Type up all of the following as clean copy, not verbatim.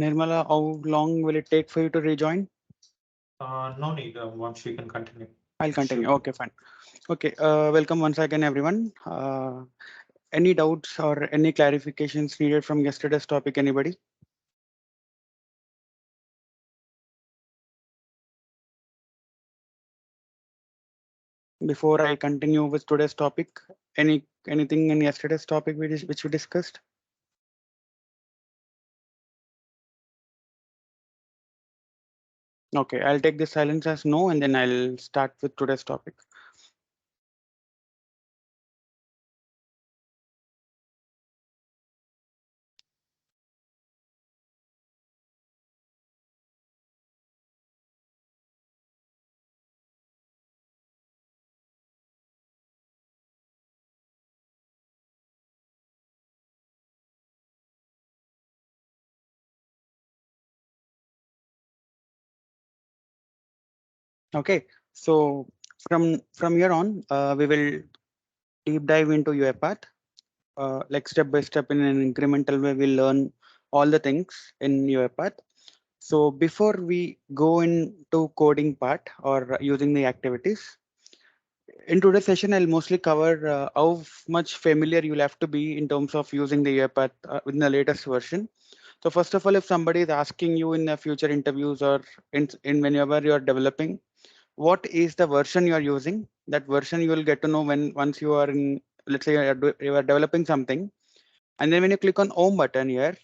Nirmala, how long will it take for you to rejoin? No need. Once we can continue. I'll Sure. continue. Okay, fine. Okay, welcome once again, everyone. Any doubts or any clarifications needed from yesterday's topic, anybody? Before I continue with today's topic, anything in yesterday's topic which we discussed? Okay, I'll take this silence as no, and then I'll start with today's topic. Okay, so from here on, we will deep dive into UiPath. Like step by step in an incremental way, we'll learn all the things in UiPath. So before we go into coding part or using the activities, in today's session, I'll mostly cover how much familiar you'll have to be in terms of using the UiPath within the latest version. So first of all, if somebody is asking you in the future interviews or in whenever you're developing, what is the version you are using? That version you will get to know when once you are in, let's say you are developing something, and then when you click on Home button here,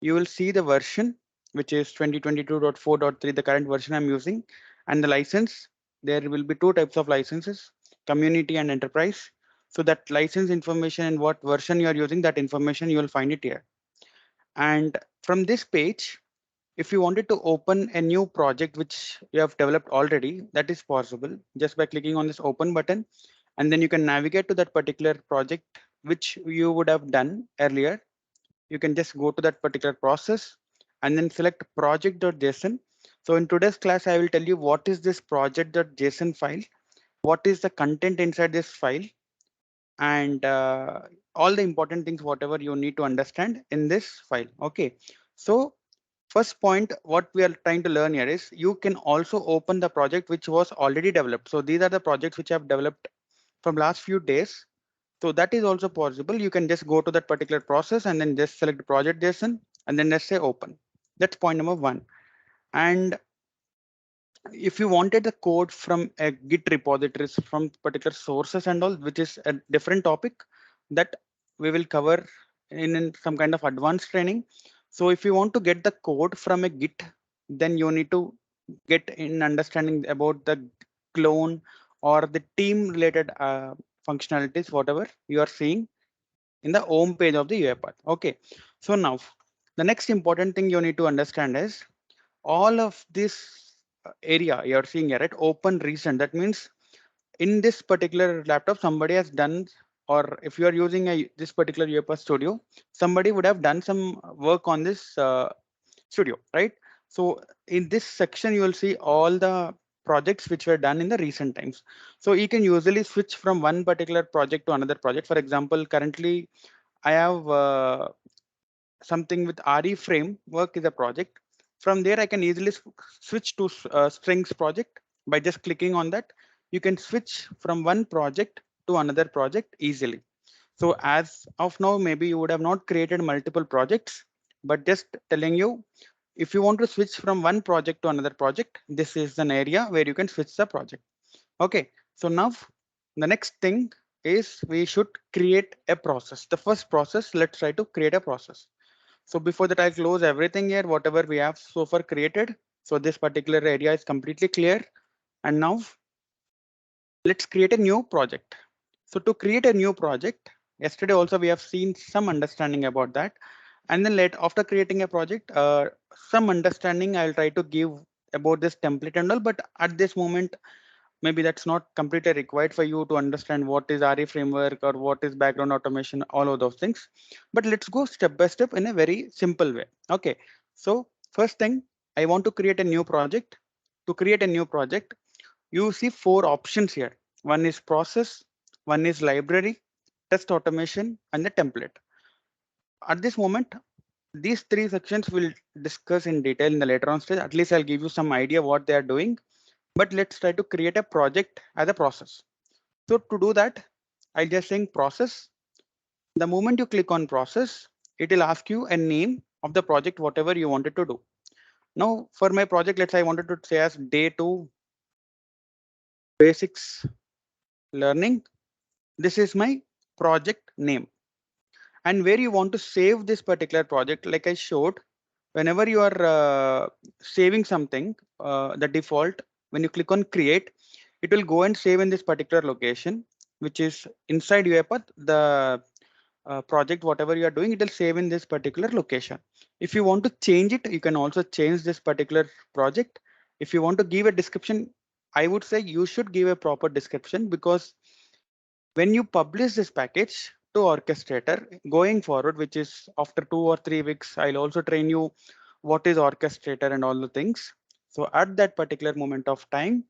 you will see the version, which is 2022.4.3, the current version I'm using, and the license. There will be two types of licenses, community and enterprise. So that license information and what version you are using, that information you will find it here. And from this page, if you wanted to open a new project which you have developed already, that is possible just by clicking on this open button, and then you can navigate to that particular project which you would have done earlier. You can just go to that particular process and then select project.json. So in today's class, I will tell you what is this project.json file, what is the content inside this file, and all the important things, whatever you need to understand in this file. Okay. So first point, what we are trying to learn here is you can also open the project which was already developed. So these are the projects which I've developed from last few days. So that is also possible. You can just go to that particular process and then just select project JSON and then let's say open. That's point number one. And if you wanted the code from a Git repositories from particular sources and all, which is a different topic that we will cover in some kind of advanced training. So if you want to get the code from a Git, then you need to get in understanding about the clone or the team related functionalities, whatever you are seeing in the home page of the UiPath. Okay, so now the next important thing you need to understand is all of this area you're seeing here, right? Open recent. That means in this particular laptop, somebody has done, or if you are using this particular UiPath Studio, somebody would have done some work on this studio, right? So in this section, you will see all the projects which were done in the recent times. So you can usually switch from one particular project to another project. For example, currently I have something with RE framework is a project. From there, I can easily switch to strings project by just clicking on that. You can switch from one project to another project easily. So as of now, maybe you would have not created multiple projects, but just telling you, if you want to switch from one project to another project, this is an area where you can switch the project. Okay, so now the next thing is we should create a process. The first process, let's try to create a process. So before that, I close everything here, whatever we have so far created. So this particular area is completely clear. And now let's create a new project. So to create a new project, yesterday also we have seen some understanding about that. And then after creating a project, some understanding I'll try to give about this template and all, but at this moment, maybe that's not completely required for you to understand what is RE framework or what is background automation, all of those things. But let's go step by step in a very simple way. Okay. So first thing, I want to create a new project. To create a new project, you see four options here. One is process, one is library, test automation, and the template. At this moment, These three sections we'll discuss in detail in the later on stage. At least I'll give you some idea what they are doing. But let's try to create a project as a process. So to do that, I'll just saying process. The moment you click on process, it will ask you a name of the project, whatever you wanted to do. Now for my project, let's say I wanted to say as day 2 basics learning. This is my project name. And where you want to save this particular project, like I showed, whenever you are saving something, the default, when you click on create, it will go and save in this particular location, which is inside UiPath, the project, whatever you are doing, it will save in this particular location. If you want to change it, you can also change this particular project. If you want to give a description, I would say you should give a proper description, because when you publish this package to orchestrator going forward, which is after 2 or 3 weeks, I'll also train you what is orchestrator and all the things. So at that particular moment of time,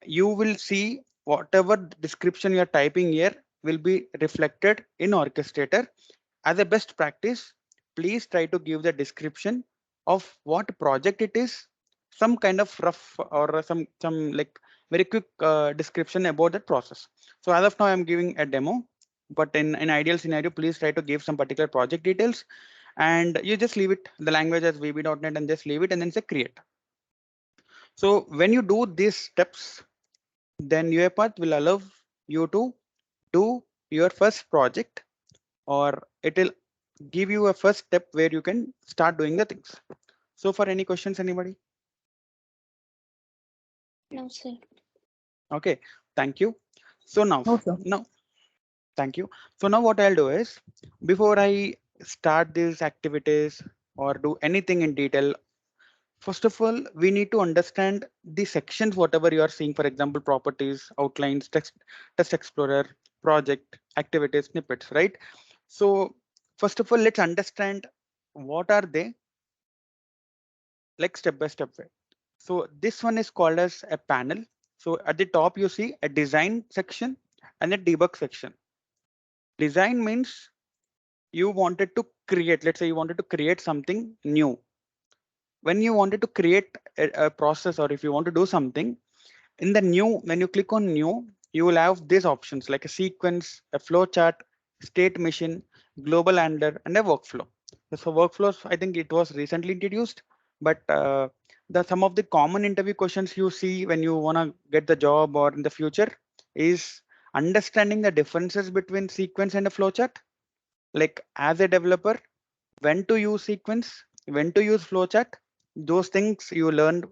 you will see whatever description you're typing here will be reflected in orchestrator. As a best practice, please try to give the description of what project it is, some kind of rough or some like very quick description about that process. So as of now, I'm giving a demo, but in ideal scenario, please try to give some particular project details, and you just leave it the language as VB.NET and just leave it and then say create. So when you do these steps, then UiPath will allow you to do your first project, or it will give you a first step where you can start doing the things. So for any questions, anybody? No, sir. Okay, thank you. So No, sir. now, thank you. So now what I'll do is, before I start these activities or do anything in detail, first of all, we need to understand the sections, whatever you are seeing, for example, properties, outlines, test explorer, project, activities, snippets, right? So first of all, let's understand what are they, like step by step way. So this one is called as a panel. So at the top, you see a design section and a debug section. Design means you wanted to create, let's say you wanted to create something new. When you wanted to create a process, or if you want to do something in the new, when you click on new, you will have these options like a sequence, a flow chart, state machine, global handler, and a workflow. So workflows, I think it was recently introduced, but the some of the common interview questions you see when you want to get the job or in the future is understanding the differences between sequence and a flow chart. Like as a developer, when to use sequence, when to use flowchart, those things you learned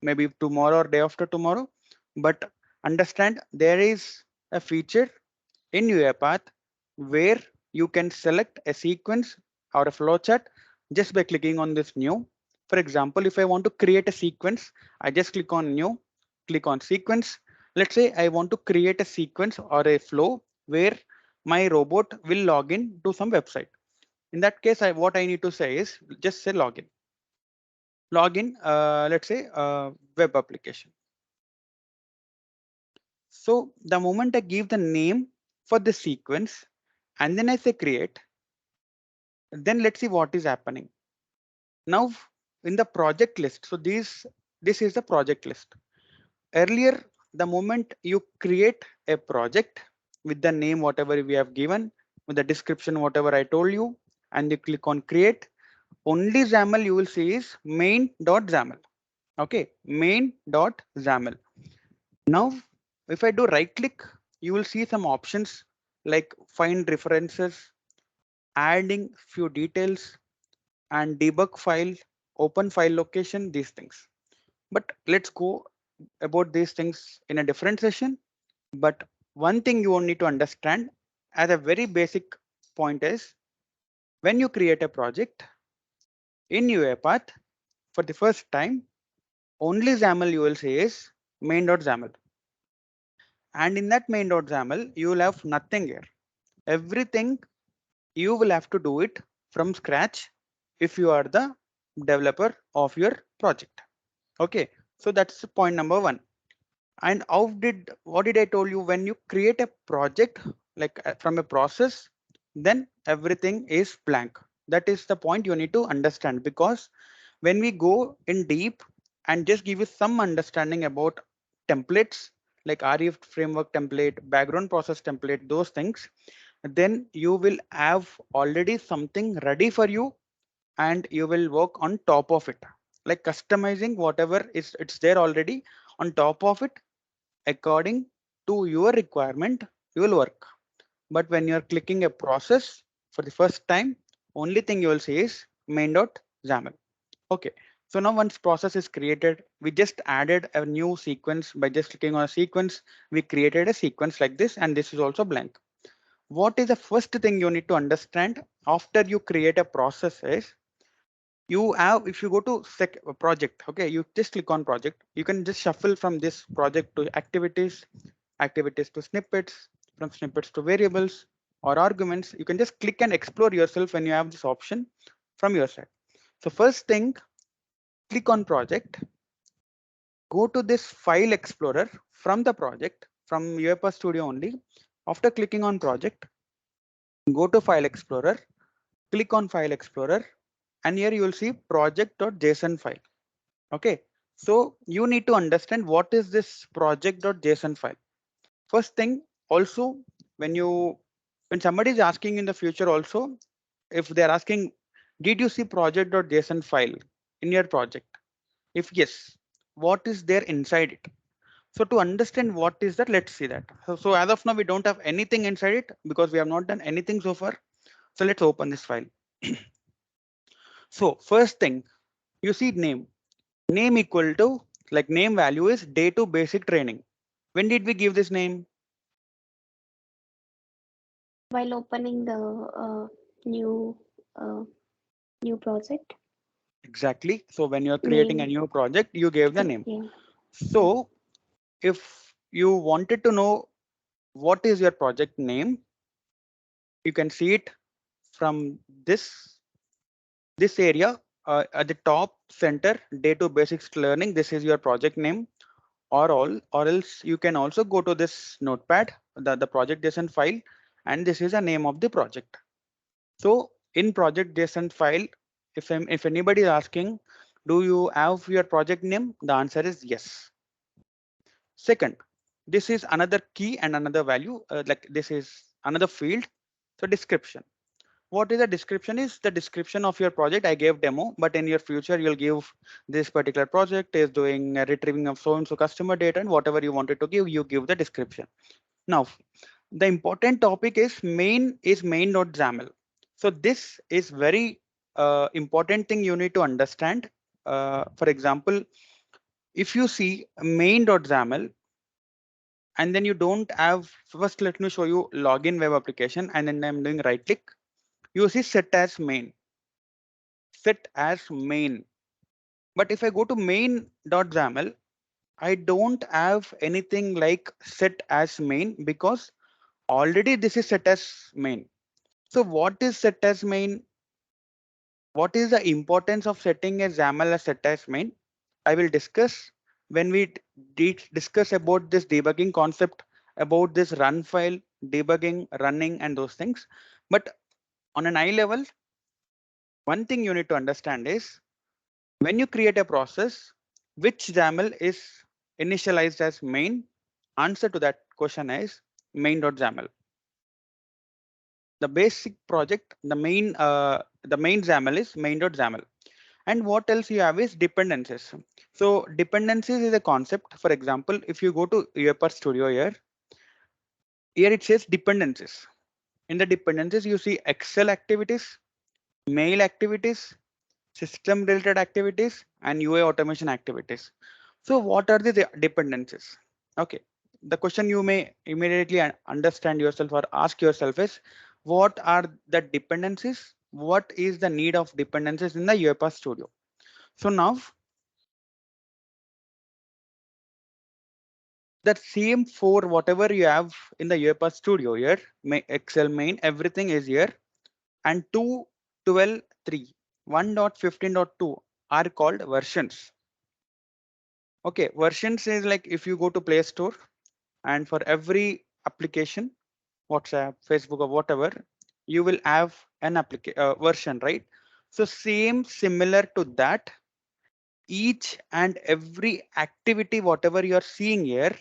maybe tomorrow or day after tomorrow. But understand there is a feature in UiPath where you can select a sequence or a flowchart just by clicking on this new. For example, if I want to create a sequence, I just click on new, click on sequence. Let's say I want to create a sequence or a flow where my robot will log in to some website. In that case, what I need to say is just say login. Login, let's say web application. So the moment I give the name for the sequence and then I say create, then let's see what is happening. Now in the project list, so this is the project list. Earlier, the moment you create a project with the name, whatever we have given, with the description, whatever I told you, and you click on create, only XAML you will see is main.xaml. Okay, main.xaml. Now, if I do right click, you will see some options like find references, adding few details, and debug file, open file location, these things. But let's go about these things in a different session. But one thing you will need to understand as a very basic point is when you create a project in UiPath for the first time, only XAML you will see is main.xaml. And in that main.xaml, you will have nothing here. Everything you will have to do it from scratch if you are the developer of your project. Okay, so that's point number one. And what did I told you, when you create a project like from a process, then everything is blank. That is the point you need to understand, because when we go in deep and just give you some understanding about templates like REF framework template, background process template, those things, then you will have already something ready for you and you will work on top of it, like customizing whatever is it's there already on top of it according to your requirement. You will work. But when you're clicking a process for the first time, only thing you will see is main.xaml. Okay, so now once process is created, we just added a new sequence. By just clicking on a sequence, we created a sequence like this, and this is also blank. What is the first thing you need to understand after you create a process is, you have, if you go to project, okay, you just click on project, you can just shuffle from this project to activities, activities to snippets, from snippets to variables or arguments. You can just click and explore yourself when you have this option from your side. So first thing, click on project, go to this file explorer from the project, from UiPath Studio only. After clicking on project, go to file explorer, click on file explorer, and here you will see project.json file. Okay, so you need to understand what is this project.json file. First thing, also, when you, when somebody is asking in the future also, if they're asking, did you see project.json file in your project? If yes, what is there inside it? So to understand what is that, let's see that. So as of now, we don't have anything inside it because we have not done anything so far. So let's open this file. So first thing, you see name. Name equal to, like name value is day to basic training. When did we give this name? While opening the new uh, new project Exactly. So when you're creating a name. new project, you gave the name. Yeah, yeah. So if you wanted to know what is your project name, you can see it from this area at the top center, day to basics learning. This is your project name, or else you can also go to this notepad, the project JSON file, and this is the name of the project. So in project JSON file, if anybody is asking, do you have your project name? The answer is yes. Second, this is another key and another value, like this is another field. So description. What is the description? Is the description of your project. I gave demo, but in your future you'll give this particular project is doing retrieving of so and so customer data, and whatever you wanted to give, you give the description. Now, the important topic is main.xaml. So this is very important thing you need to understand. For example, if you see main.xaml and then you don't have, first let me show you login web application, and then I'm doing right click. You see set as main. But if I go to main.xaml, I don't have anything like set as main because already this is set as main. So what is set as main? What is the importance of setting a XAML as set as main? I will discuss when we discuss about this debugging concept, about this run file, debugging, running, and those things. But on an eye level, one thing you need to understand is when you create a process, which XAML is initialized as main? Answer to that question is main.xaml. The basic project, the main XAML is main.xaml. And what else you have is dependencies. So dependencies is a concept. For example, if you go to UiPath Studio here it says dependencies. In the dependencies, you see Excel activities, mail activities, system related activities, and UI automation activities. So what are the dependencies? Okay. The question you may immediately understand yourself or ask yourself is, what are the dependencies? What is the need of dependencies in the UiPath Studio? So now that same for whatever you have in the UiPath Studio here, Excel main, everything is here, and 2.12.3, 1.15.2 are called versions. Okay, versions is like if you go to Play Store and for every application, WhatsApp, Facebook, or whatever, you will have an version, right? So same similar to that, each and every activity, whatever you are seeing here,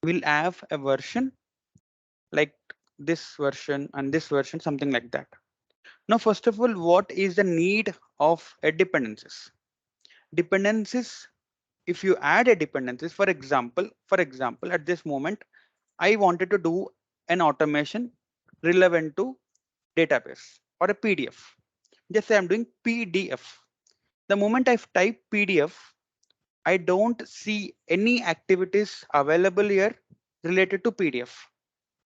will have a version like this version and this version, something like that. Now, first of all, what is the need of a dependencies? Dependencies, if you add a dependencies, for example, at this moment, I wanted to do an automation relevant to database or a PDF. Just say I'm doing PDF. The moment I type PDF, I don't see any activities available here related to PDF.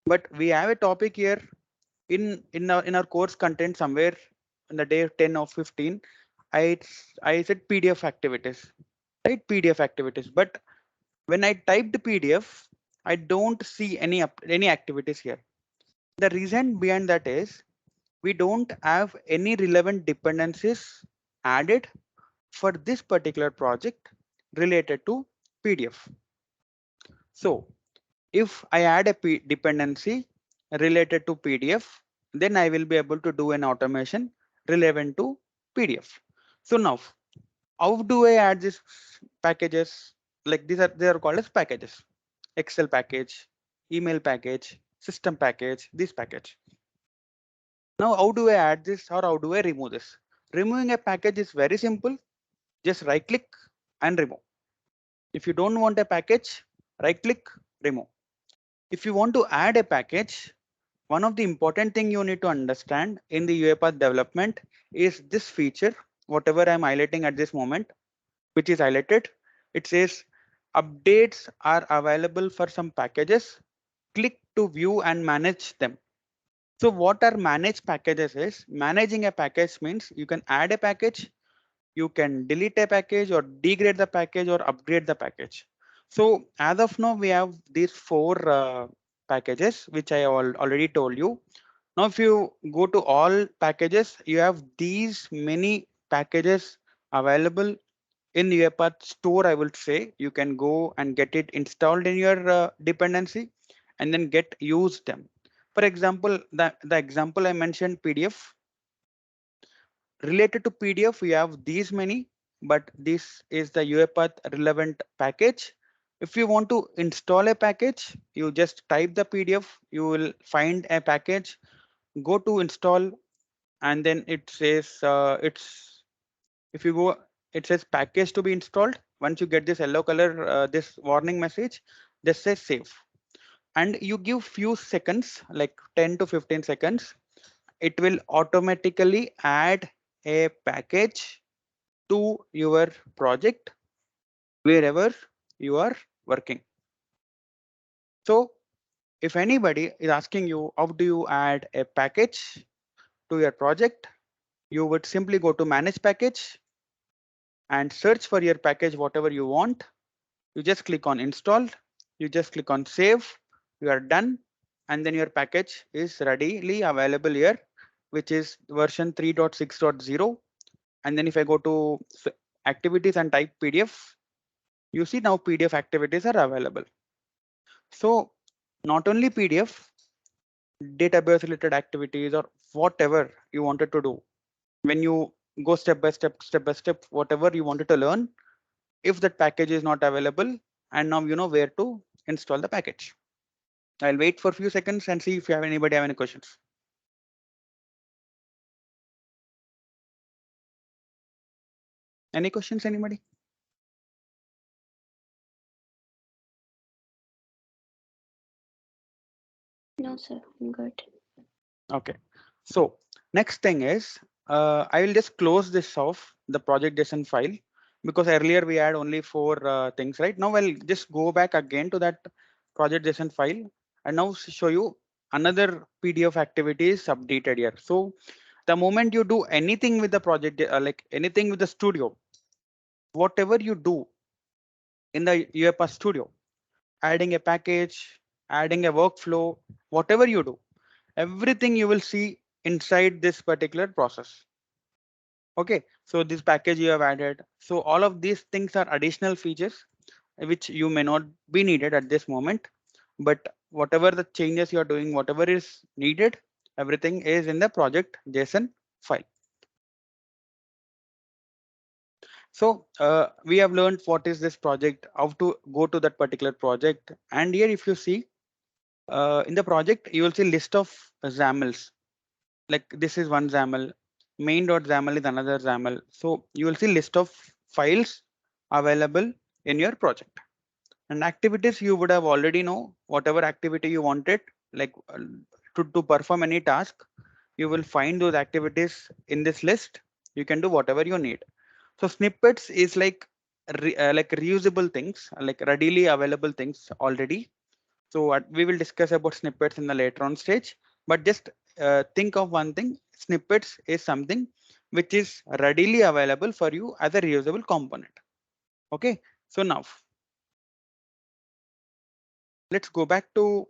But we have a topic here in our course content somewhere in the day 10 or 15. I I said PDF activities, right? PDF activities. But when I typed PDF, I don't see any activities here. The reason behind that is we don't have any relevant dependencies added for this particular project related to PDF. So if I add a dependency related to PDF, then I will be able to do an automation relevant to PDF. So now, how do I add these packages? Like they are called as packages. Excel package, email package, system package, this package. Now, how do I add this or how do I remove this? Removing a package is very simple. Just right click and remove. If you don't want a package, right click, remove. If you want to add a package, one of the important thing you need to understand in the UiPath development is this feature, whatever I'm highlighting at this moment, which is highlighted. It says updates are available for some packages. Click to view and manage them. So what are managed packages is managing a package means you can add a package, you can delete a package or degrade the package or upgrade the package. So as of now, we have these four packages, which I already told you. Now, if you go to all packages, you have these many packages available in UiPath store. I would say you can go and get it installed in your dependency and then get use them. For example, the example I mentioned PDF. Related to PDF, we have these many, but this is the UiPath relevant package. If you want to install a package, you just type the PDF, you will find a package, go to install, and then it says if you go, it says package to be installed. Once you get this yellow color, this warning message, just say save. And you give few seconds, like 10 to 15 seconds, it will automatically add a package to your project wherever you are working. So if anybody is asking you how do you add a package to your project, you would simply go to manage package and search for your package whatever you want. You just click on install, you just click on save, you are done, and then your package is readily available here, which is version 3.6.0. And then if I go to activities and type PDF, you see now PDF activities are available. So not only PDF, database related activities or whatever you wanted to do, when you go step by step, whatever you wanted to learn, if that package is not available, and now you know where to install the package. I'll wait for a few seconds and see if you have anybody have any questions. Any questions, anybody? No, sir, I'm good. Okay. So next thing is I will just close this off the project.json file because earlier we had only four things, right? Now I'll just go back again to that project.json file and now show you another PDF activity is updated here. So the moment you do anything with the project, like anything with the studio, whatever you do in the UiPath Studio, adding a package, adding a workflow, whatever you do, everything you will see inside this particular process. Okay, so this package you have added. So all of these things are additional features which you may not be needed at this moment, but whatever the changes you are doing, whatever is needed, Everything is in the project JSON file. So we have learned what is this project, how to go to that particular project. And here, if you see in the project, you will see list of XAMLs. Like this is one XAML, main.xaml is another XAML. So you will see list of files available in your project. And activities you would have already know whatever activity you wanted, like to perform any task, you will find those activities in this list. You can do whatever you need. So snippets is like reusable things, like readily available things already. So we will discuss about snippets in the later on stage. But just think of one thing: snippets is something which is readily available for you as a reusable component. Okay. So now let's go back to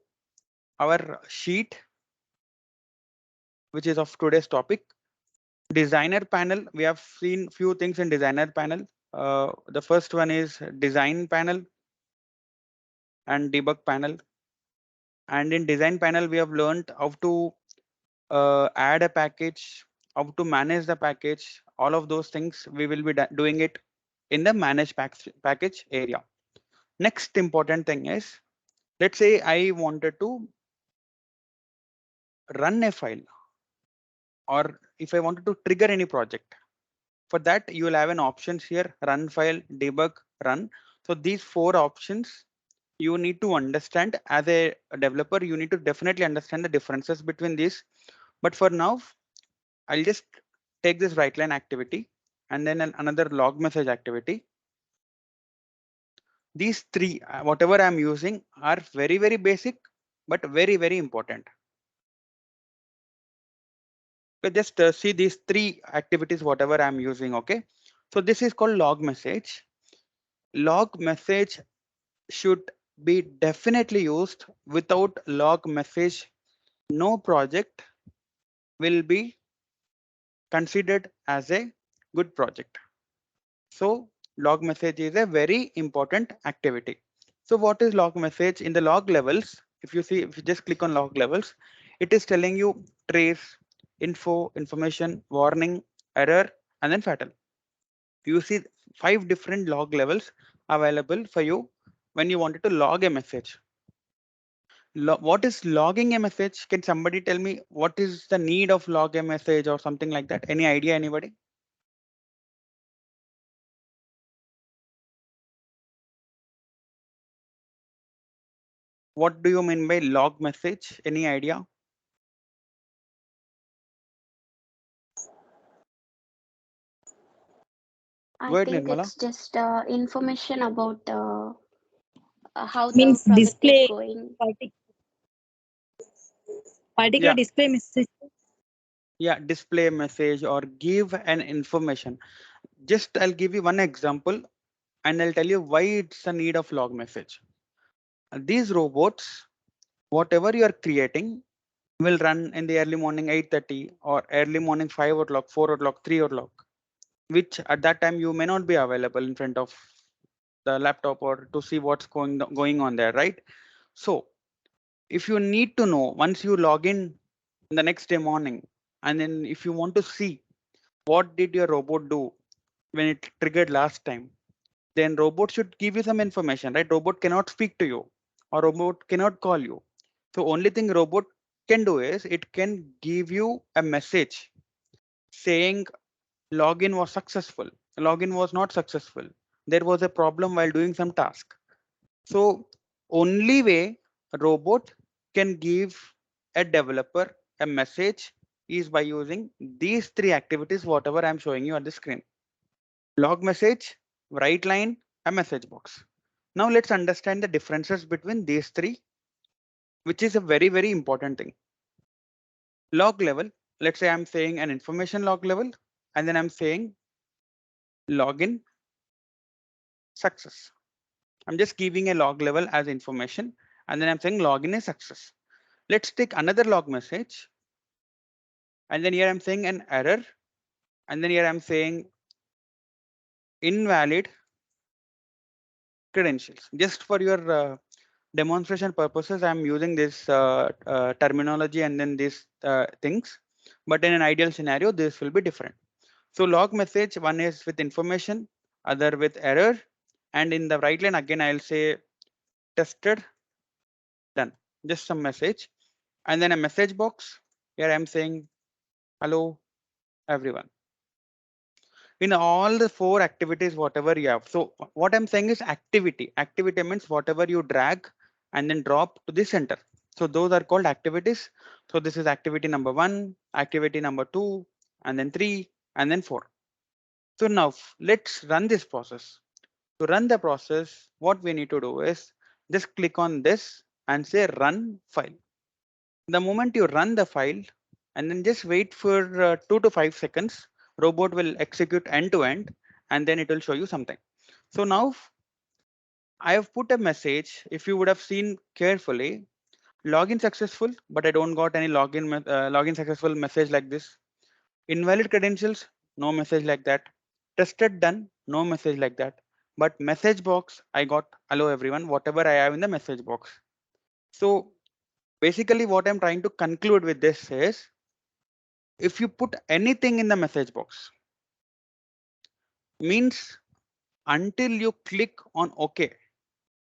our sheet, which is of today's topic. Designer panel. We have seen few things in designer panel. The first one is design panel and debug panel. And in design panel, we have learned how to add a package, how to manage the package. All of those things we will be doing it in the manage package area. Next important thing is, let's say I wanted to run a file, or if I wanted to trigger any project. For that, you will have an options here: run file, debug, run. So these four options you need to understand as a developer. You need to definitely understand the differences between these. But for now, I'll just take this write line activity and then another log message activity. These three, whatever I'm using, are very, very basic, but very, very important. So just see these three activities, whatever I'm using. Okay. So this is called log message. Log message should be definitely used. Without log message, no project will be considered as a good project. So log message is a very important activity. So what is log message? In the log levels, if you see, if you just click on log levels, it is telling you trace, info, information, warning, error, and then fatal. You see 5 different log levels available for you when you wanted to log a message. What is logging a message? Can somebody tell me what is the need of log a message or something like that? Any idea, anybody? What do you mean by log message? Any idea? Go I ahead, think Nirmala. it's just information about how the Means project is display going. particular Yeah, display message. yeah, display message or give an information. Just I'll give you one example and I'll tell you why it's a need of log message. These robots, whatever you are creating, will run in the early morning 8:30 or early morning 5 o'clock, 4 o'clock, 3 o'clock, which at that time you may not be available in front of the laptop or to see what's going on there, right? So if you need to know, once you log in the next day morning, and then if you want to see what did your robot do when it triggered last time, then robot should give you some information, right? Robot cannot speak to you or robot cannot call you. So only thing robot can do is it can give you a message saying login was successful, login was not successful, there was a problem while doing some task. So only way a robot can give a developer a message is by using these three activities, whatever I'm showing you on the screen: log message, write line, a message box. Now let's understand the differences between these three, which is a very, very important thing. Log level, let's say I'm saying an information log level, and then I'm saying login success. I'm just giving a log level as information, and then I'm saying login is success. Let's take another log message, and then here I'm saying an error, and then here I'm saying invalid credentials. Just for your demonstration purposes, I'm using this terminology and then these things. But in an ideal scenario, this will be different. So log message, one is with information, other with error. And in the right line, again, I'll say tested, done, just some message. And then a message box. Here I'm saying, hello, everyone. In all the four activities, whatever you have. So what I'm saying is activity. Activity means whatever you drag and then drop to the center. So those are called activities. So this is activity number 1, activity number 2, and then 3, and then 4. So now let's run this process. To run the process, what we need to do is just click on this and say run file. The moment you run the file and then just wait for 2 to 5 seconds, robot will execute end to end and then it will show you something. So now I have put a message. If you would have seen carefully, login successful, but I don't got any login successful message like this. Invalid credentials, no message like that. Tested done, no message like that. But message box, I got hello everyone, whatever I have in the message box. So basically what I'm trying to conclude with this is, if you put anything in the message box, means until you click on OK,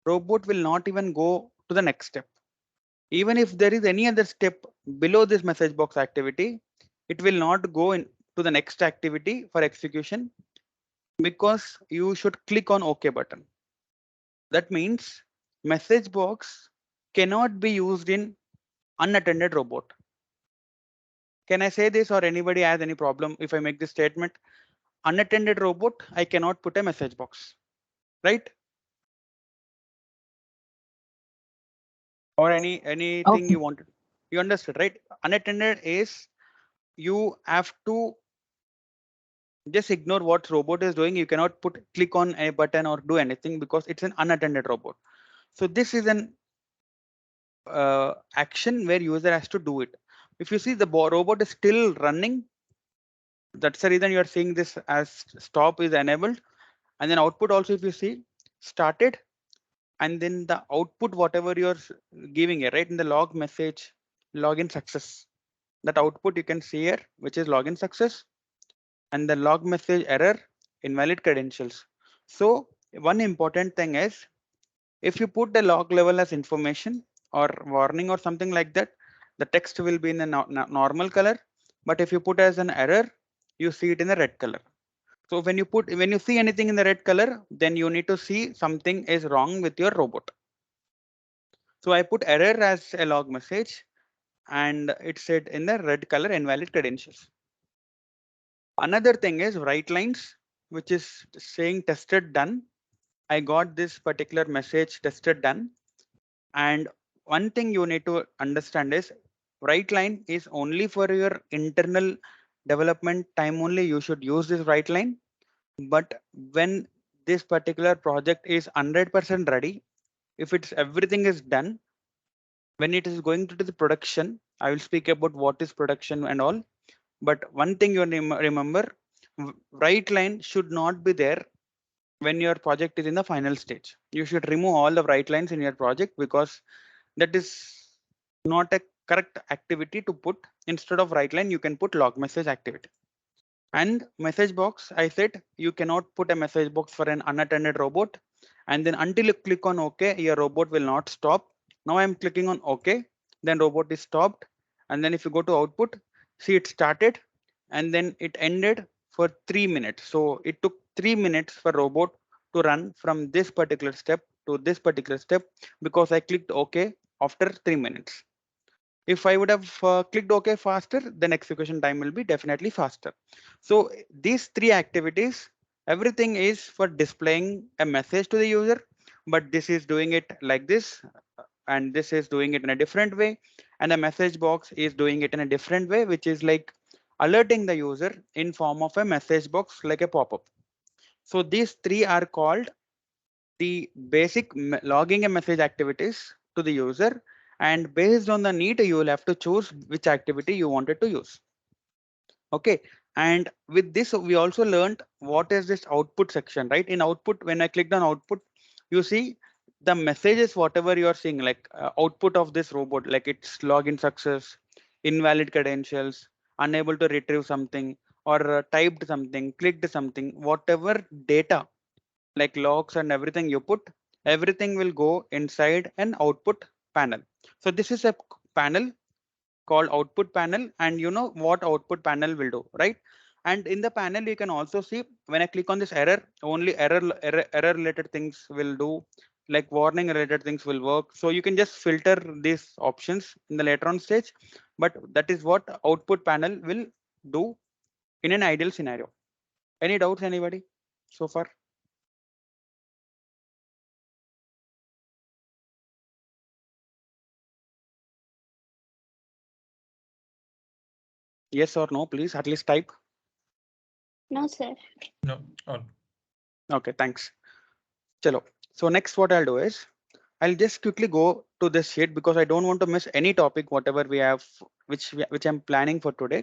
robot will not even go to the next step. Even if there is any other step below this message box activity, it will not go in to the next activity for execution because you should click on OK button. That means message box cannot be used in unattended robot. Can I say this or anybody has any problem if I make this statement? Unattended robot, I cannot put a message box, right? Or anything Okay. you wanted. You understood, right? Unattended is you have to just ignore what robot is doing. You cannot put click on a button or do anything because it's an unattended robot. So this is an action where user has to do it. If you see the robot is still running, that's the reason you are seeing this as stop is enabled. And then output also, if you see started, and then the output whatever you're giving it, right, in the log message login success, that output you can see here, which is login success, and the log message error, invalid credentials. So one important thing is, if you put the log level as information or warning or something like that, the text will be in the normal color. But if you put as an error, you see it in the red color. So when you see anything in the red color, then you need to see something is wrong with your robot. So I put error as a log message and it said in the red color invalid credentials. Another thing is write lines, which is saying tested done. I got this particular message tested done. And one thing you need to understand is write line is only for your internal development time only. You should use this write line. But when this particular project is 100% ready, if it's everything is done, when it is going to the production, I will speak about what is production and all. But one thing you remember, write line should not be there when your project is in the final stage. You should remove all the write lines in your project because that is not a correct activity to put. Instead of write line, you can put log message activity. And message box, I said you cannot put a message box for an unattended robot. And then until you click on OK, your robot will not stop. Now I'm clicking on OK, then robot is stopped. And then if you go to output, see it started and then it ended for 3 minutes. So it took 3 minutes for robot to run from this particular step to this particular step because I clicked OK after 3 minutes. If I would have clicked OK faster, then execution time will be definitely faster. So these three activities, everything is for displaying a message to the user, but this is doing it like this, and this is doing it in a different way. And the message box is doing it in a different way, which is like alerting the user in form of a message box like a pop-up. So these three are called the basic logging a message activities to the user, and based on the need you will have to choose which activity you wanted to use. Okay, and with this we also learned what is this output section, right? In output, when I clicked on output, you see the messages, whatever you are seeing, like output of this robot, like it's login success, invalid credentials, unable to retrieve something, or typed something, clicked something, whatever data like logs and everything you put, everything will go inside an output panel. So this is a panel called output panel, and you know what output panel will do, right? And in the panel you can also see, when I click on this error, only error related things will do, like warning related things will work. So you can just filter these options in the later on stage, but that is what output panel will do in an ideal scenario. Any doubts, anybody so far? Yes or no, please at least type. No, sir. No. Oh, Okay, thanks. Chalo. So next what I'll do is I'll just quickly go to this sheet because I don't want to miss any topic, whatever we have, which I'm planning for today.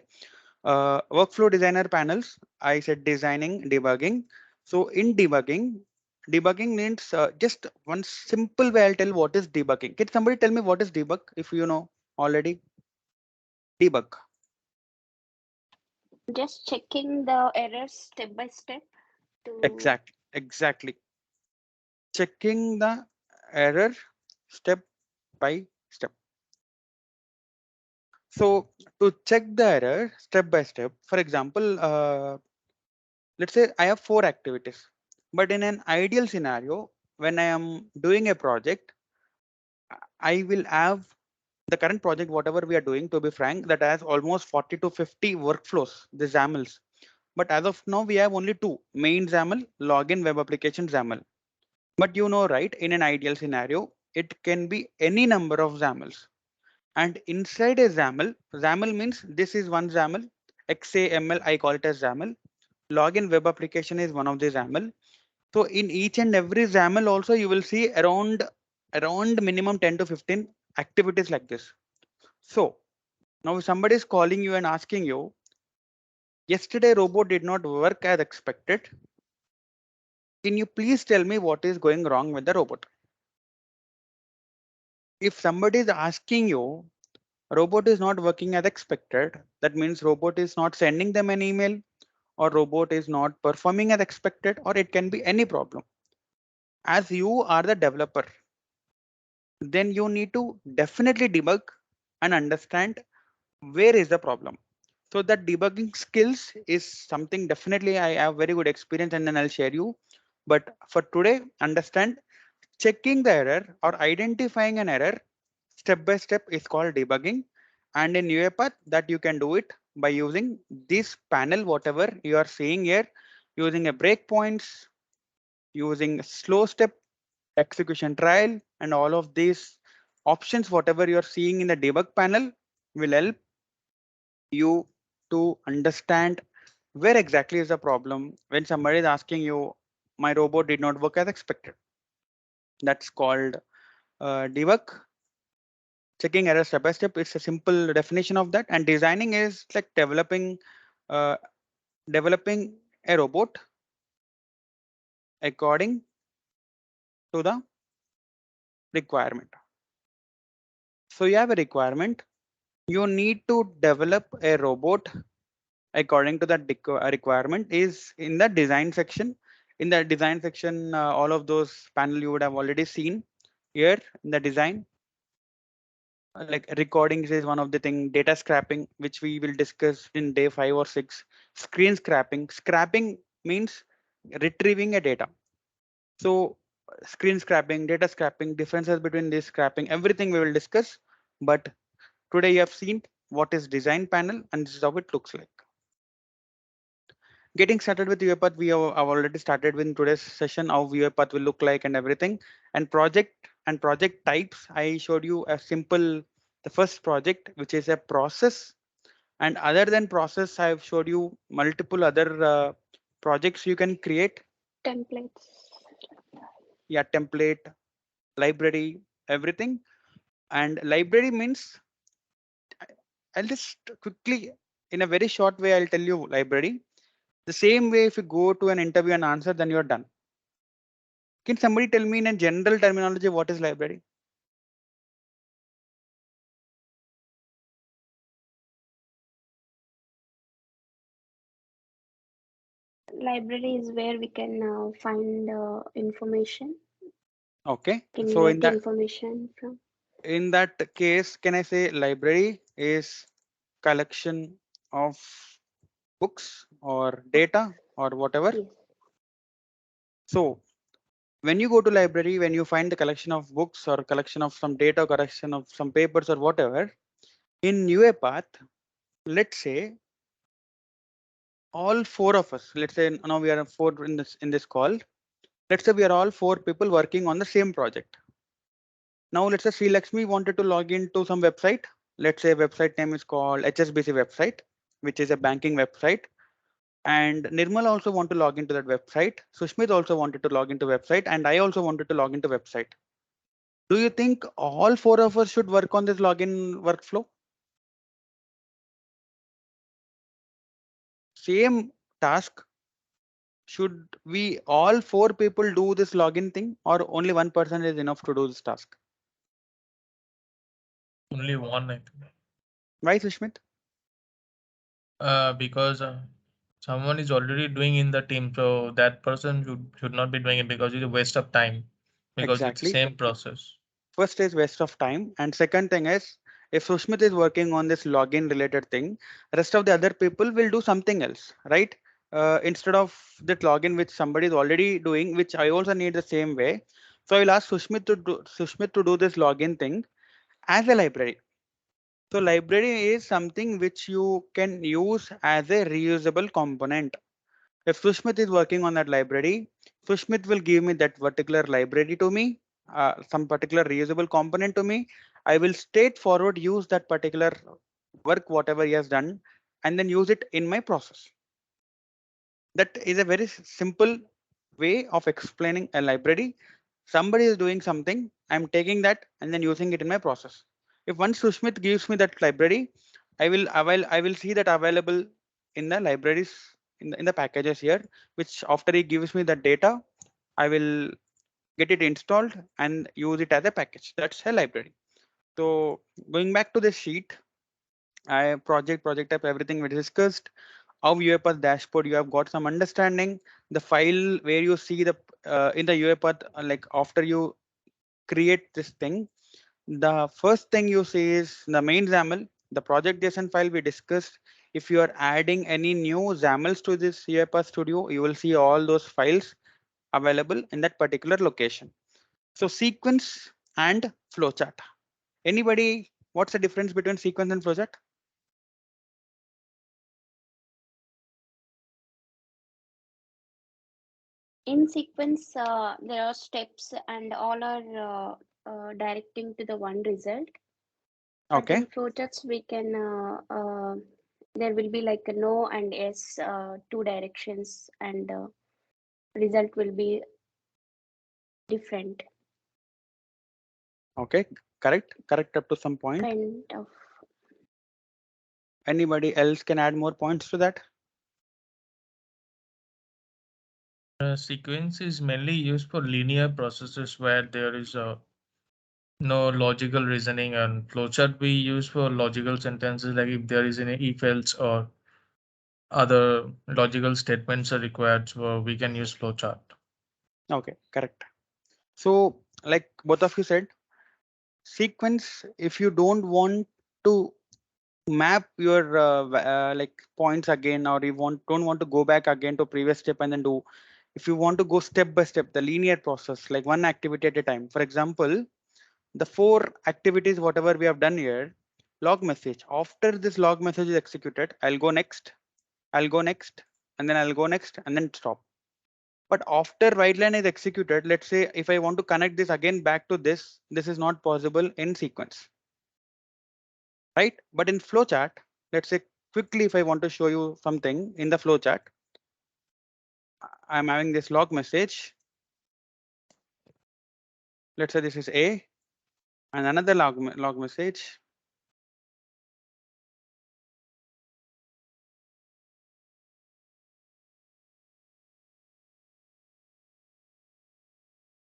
Workflow designer panels. I said designing, debugging. So in debugging means just one simple way. I'll tell what is debugging. Can somebody tell me what is debug if you know already? Debug. Just checking the errors step by step to Exactly. Checking the error step by step. So to check the error step by step, for example, let's say I have 4 activities, but in an ideal scenario, when I am doing a project, I will have the current project, whatever we are doing, to be frank, that has almost 40 to 50 workflows, the XAMLs. But as of now, we have only two: main XAML, login web application XAML. But you know, right, in an ideal scenario, it can be any number of XAMLs. And inside a XAML means this is one XAML, XAML, I call it as XAML. Login web application is one of the XAML. So in each and every XAML also you will see around minimum 10 to 15 activities like this. So now if somebody is calling you and asking you, yesterday robot did not work as expected. Can you please tell me what is going wrong with the robot? If somebody is asking you, robot is not working as expected, that means robot is not sending them an email, or robot is not performing as expected, or it can be any problem. As you are the developer, then you need to definitely debug and understand where is the problem. So that debugging skills is something definitely I have very good experience, and then I'll share you. But for today, understand checking the error or identifying an error step by step is called debugging. And in UiPath, that you can do it by using this panel, whatever you are seeing here, using a breakpoints, using slow step, execution trial, and all of these options, whatever you're seeing in the debug panel, will help you to understand where exactly is the problem when somebody is asking you, my robot did not work as expected. That's called debug. Checking error step by step, it's a simple definition of that. And designing is like uh, developing a robot according to the requirement. So you have a requirement, you need to develop a robot according to that requirement is in the design section. In the design section, all of those panel you would have already seen here in the design. Like recordings is one of the thing, data scrapping, which we will discuss in day 5 or 6. Screen scrapping. Scrapping means retrieving a data. So screen scrapping, data scrapping, differences between this scrapping, everything we will discuss. But today you have seen what is design panel, and this is how it looks like. Getting started with UiPath, have already started with today's session how UiPath will look like and everything. And project types, I showed you a simple, the first project, which is a process. And other than process, I've showed you multiple other projects you can create. templates. Yeah, template, library, everything. And library means, I'll just quickly, in a very short way, I'll tell you library. The same way, if you go to an interview and answer, then you're done. Can somebody tell me in a general terminology what is library? Library is where we can find information, Okay, can so get the information from. in that case, can I say library is collection of books or data or whatever? Yes. So when you go to library, when you find the collection of books or collection of some data, collection of some papers or whatever, in UiPath, let's say all four of us, let's say now we are four in this call. Let's say we are all four people working on the same project. Now let's say Sri Lakshmi wanted to log into some website. Let's say website name is called HSBC website, which is a banking website. And Nirmal also want to log into that website. Sushmit also wanted to log into website, and I also wanted to log into website. Do you think all four of us should work on this login workflow? Same task. Should we all four people do this login thing, or only one person is enough to do this task? Only one, I think. Why, Sushmit? Because someone is already doing in the team, so that person should not be doing it because it's a waste of time. Because it's the Exactly. same process. First is waste of time, and second thing is if Sushmit is working on this login related thing, rest of the other people will do something else, right? Instead of that login which somebody is already doing, which I also need the same way. So I will ask Sushmit to do this login thing as a library. So library is something which you can use as a reusable component. If Sushmit is working on that library, Sushmit will give me that particular library to me, some particular reusable component to me. I will straightforward use that particular work, whatever he has done, and then use it in my process. That is a very simple way of explaining a library. Somebody is doing something, I'm taking that and then using it in my process. If once Sushmit gives me that library, I will see that available in the libraries in the packages here, which after he gives me the data, I will get it installed and use it as a package. That's a library. So going back to the sheet, I project type, everything we discussed. How UiPath dashboard, you have got some understanding. The file where you see the in the UiPath, like after you create this thing, the first thing you see is the main XAML, the project JSON file we discussed. If you are adding any new XAMLs to this UiPath Studio, you will see all those files available in that particular location. So sequence and flowchart. Anybody, what's the difference between sequence and flowchart? In sequence, there are steps and all are directing to the one result. But Okay. in flowcharts, we can there will be like a no and yes, two directions, and result will be different. Okay. Correct up to some point. Kind of. Anybody else can add more points to that? Sequence is mainly used for linear processes where there is no logical reasoning, and flowchart we use for logical sentences, like if there is any if else or other logical statements are required, so we can use flowchart. Okay, correct. So like both of you said, sequence, if you don't want to map your like points again, or you don't want to go back again to previous step and then do, if you want to go step by step, the linear process, like one activity at a time. For example, the four activities whatever we have done here, log message, after this log message is executed, I'll go next, I'll go next, and then I'll go next and then stop. But after write line is executed, let's say if I want to connect this again back to this is not possible in sequence, right? But in flowchart, let's say quickly, if I want to show you something in the flowchart, I'm having this log message. Let's say this is A and another log message.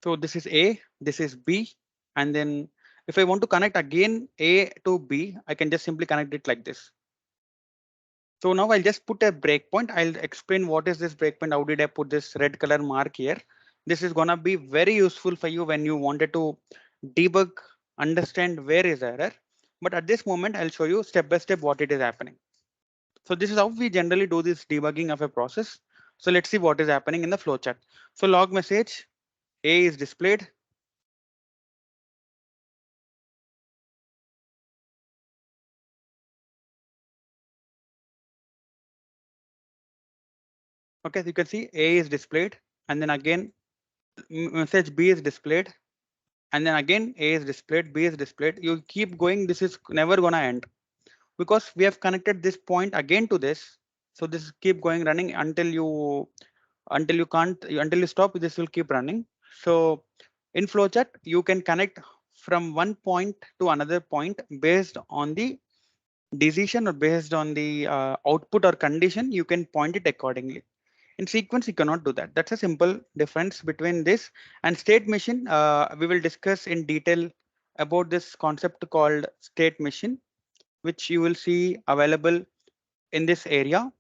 So this is A, this is B, and then if I want to connect again A to B, I can just simply connect it like this. So now I'll just put a breakpoint. I'll explain what is this breakpoint. How did I put this red color mark here? This is gonna be very useful for you when you wanted to debug, understand where is error. But at this moment, I'll show you step by step what it is happening. So this is how we generally do this debugging of a process. So let's see what is happening in the flowchart. So log message A is displayed. Okay, so you can see A is displayed, and then again message B is displayed, and then again A is displayed, B is displayed. You keep going. This is never gonna end because we have connected this point again to this. So this keep going running until you can't until you stop. This will keep running. So in flowchart, you can connect from one point to another point based on the decision or based on the output or condition. You can point it accordingly. In sequence, you cannot do that. That's a simple difference between this and state machine. We will discuss in detail about this concept called state machine, which you will see available in this area.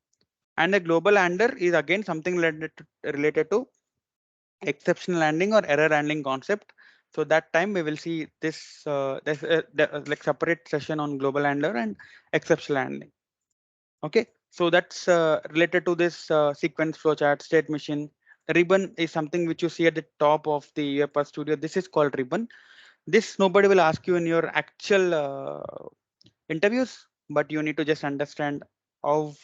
And a global handler is again something related to exception landing or error handling concept. So that time we will see this like separate session on global handler and exception handling. Okay, so that's related to this sequence flowchart state machine. Ribbon is something which you see at the top of the UiPath Studio. This is called ribbon. This nobody will ask you in your actual interviews, but you need to just understand of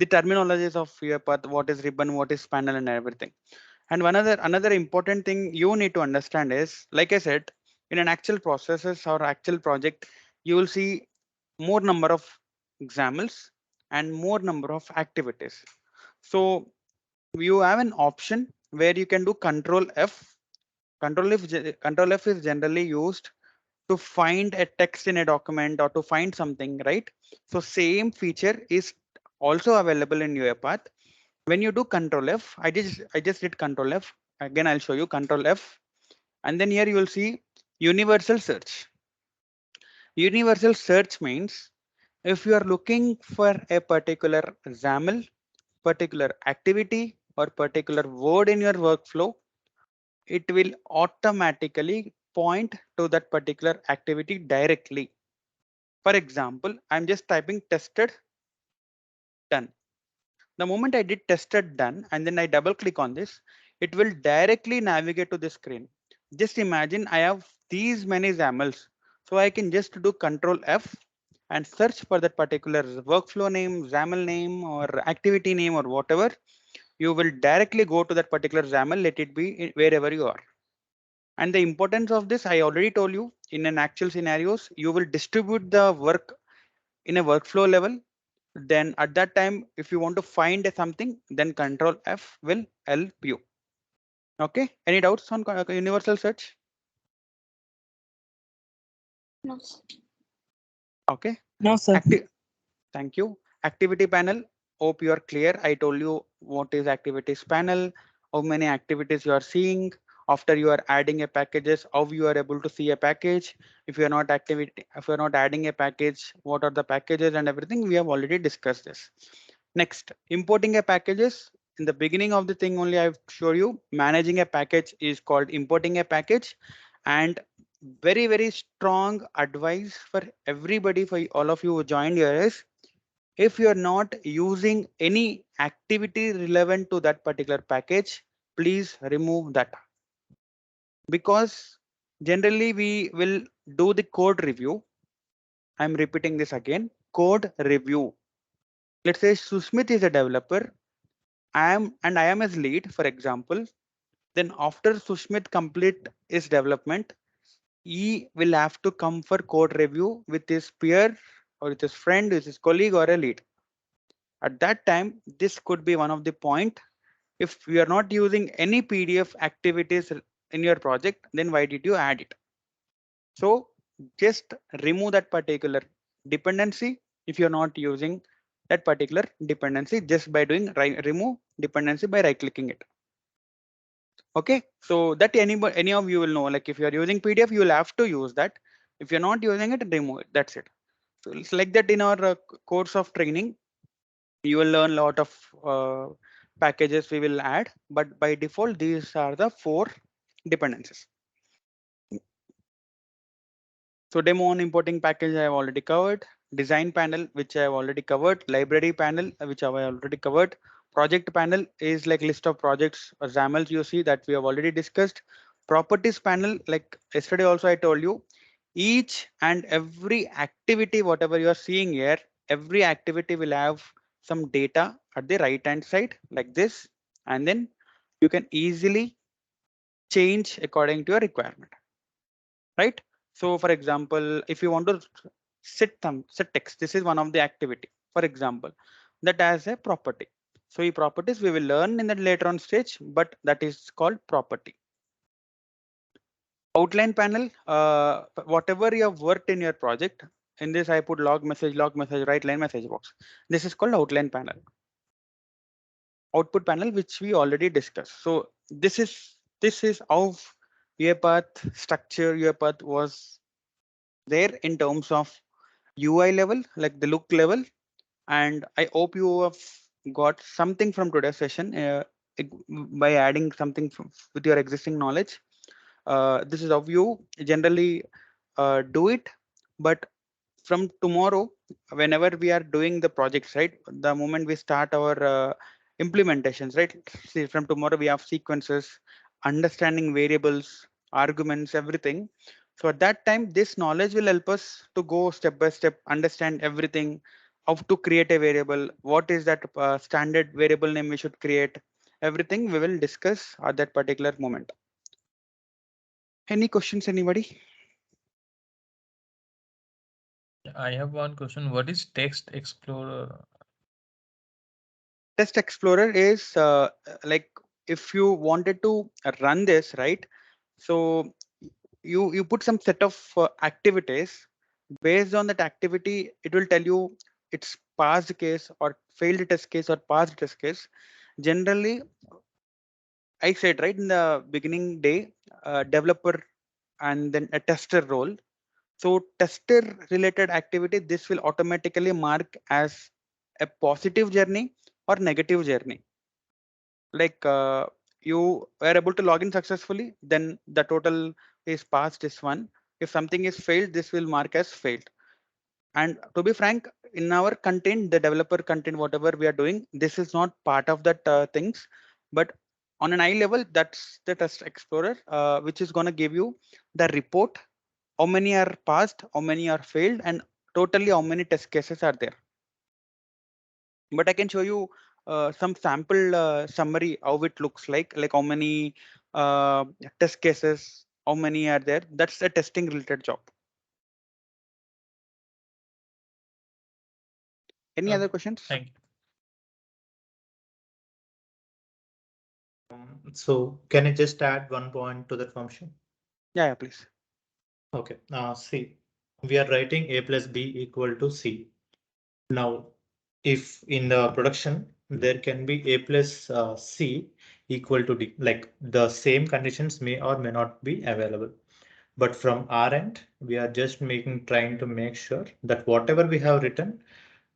the terminologies of UiPath, what is ribbon, what is panel, and everything. And another important thing you need to understand is, like I said, in an actual processes or actual project, you will see more number of examples and more number of activities. So you have an option where you can do Control F. Control F is generally used to find a text in a document or to find something, right? So same feature is also available in UiPath. When you do Control F, I just did Control F. Again, I'll show you Control F, and then here you will see universal search. Universal search means if you are looking for a particular XAML, particular activity, or particular word in your workflow, it will automatically point to that particular activity directly. For example, I'm just typing tested done. The moment I did tested done and then I double click on this, it will directly navigate to the screen. Just imagine I have these many XAMLs. So I can just do Control F and search for that particular workflow name, XAML name, or activity name, or whatever. You will directly go to that particular XAML, let it be wherever you are. And the importance of this, I already told you in an actual scenarios, you will distribute the work in a workflow level. Then at that time, if you want to find something, then Control F will help you. Okay, any doubts on universal search? No, sir. Okay, No, sir. thank you. Activity panel. Hope you are clear. I told you what is activities panel, how many activities you are seeing after you are adding a packages, how you are able to see a package. If you are not if you are not adding a package, what are the packages and everything. We have already discussed this. Next, importing a packages. In the beginning of the thing only I've showed you managing a package is called importing a package, and very strong advice for everybody, for all of you who joined here is, if you are not using any activity relevant to that particular package, please remove that, because generally we will do the code review. I'm repeating this again, code review. Let's say Susmit is a developer. I am his lead, for example. Then after Sushmit complete his development, he will have to come for code review with his peer or with his friend, with his colleague or a lead. At that time, this could be one of the point. If you are not using any PDF activities in your project, then why did you add it? So just remove that particular dependency if you're not using that particular dependency just by doing remove dependency by right clicking it. Okay, so that any of you will know, like if you are using PDF, you will have to use that. If you're not using it, remove it. That's it. So it's like that in our course of training, you will learn a lot of packages we will add, but by default, these are the 4 dependencies. So demo on importing package I have already covered. Design panel, which I have already covered. Library panel, which I have already covered. Project panel is like list of projects or XAMLs you see that we have already discussed. Properties panel, like yesterday also I told you, each and every activity, whatever you are seeing here, every activity will have some data at the right hand side like this, and then you can easily change according to your requirement, right? So for example, if you want to set text, this is one of the activity, for example, that has a property. So in properties we will learn in the later on stage, but that is called property. Outline panel, whatever you have worked in your project, in this I put log message, right line message box. This is called outline panel. Output panel, which we already discussed. So this is how UiPath structure UiPath was there in terms of UI level, like the look level. And I hope you have got something from today's session by adding something with your existing knowledge. This is how you generally do it. But from tomorrow, whenever we are doing the projects, right, the moment we start our implementations, right, see, from tomorrow we have sequences, understanding variables, arguments, everything. So at that time, this knowledge will help us to go step by step, understand everything, how to create a variable, what is that standard variable name we should create, everything we will discuss at that particular moment. Any questions, anybody? I have one question. What is Text Explorer? Test Explorer is like if you wanted to run this, right? So you put some set of activities. Based on that activity, it will tell you it's passed case or failed test case or passed test case. Generally, I said right in the beginning day, developer and then a tester role. So tester related activity, this will automatically mark as a positive journey or negative journey. Like you were able to log in successfully, then the total is passed this one. If something is failed, this will mark as failed. And to be frank, in our content, the developer content, whatever we are doing, this is not part of that things. But on an eye level, that's the test explorer, which is going to give you the report, how many are passed, how many are failed, and totally how many test cases are there. But I can show you some sample summary how it looks like how many uh, test cases, how many are there. That's a testing related job. Any other questions? Thank you. So can I just add one point to that function? Yeah, please. Okay. See, we are writing a plus b equal to c. Now, if in the production there can be a plus c equal to d, like the same conditions may or may not be available. But from our end, we are just trying to make sure that whatever we have written,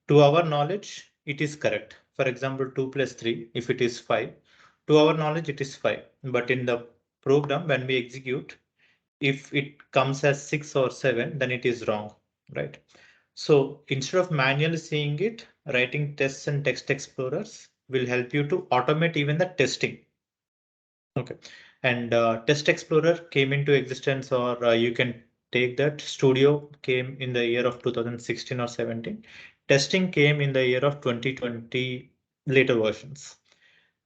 to our knowledge, it is correct. For example, 2 plus 3, if it is 5, to our knowledge, it is 5. But in the program, when we execute, if it comes as 6 or 7, then it is wrong, right? So instead of manually seeing it, writing tests and text explorers will help you to automate even the testing. Okay. And Test Explorer came into existence, or you can take that Studio came in the year of 2016 or 17. Testing came in the year of 2020 later versions.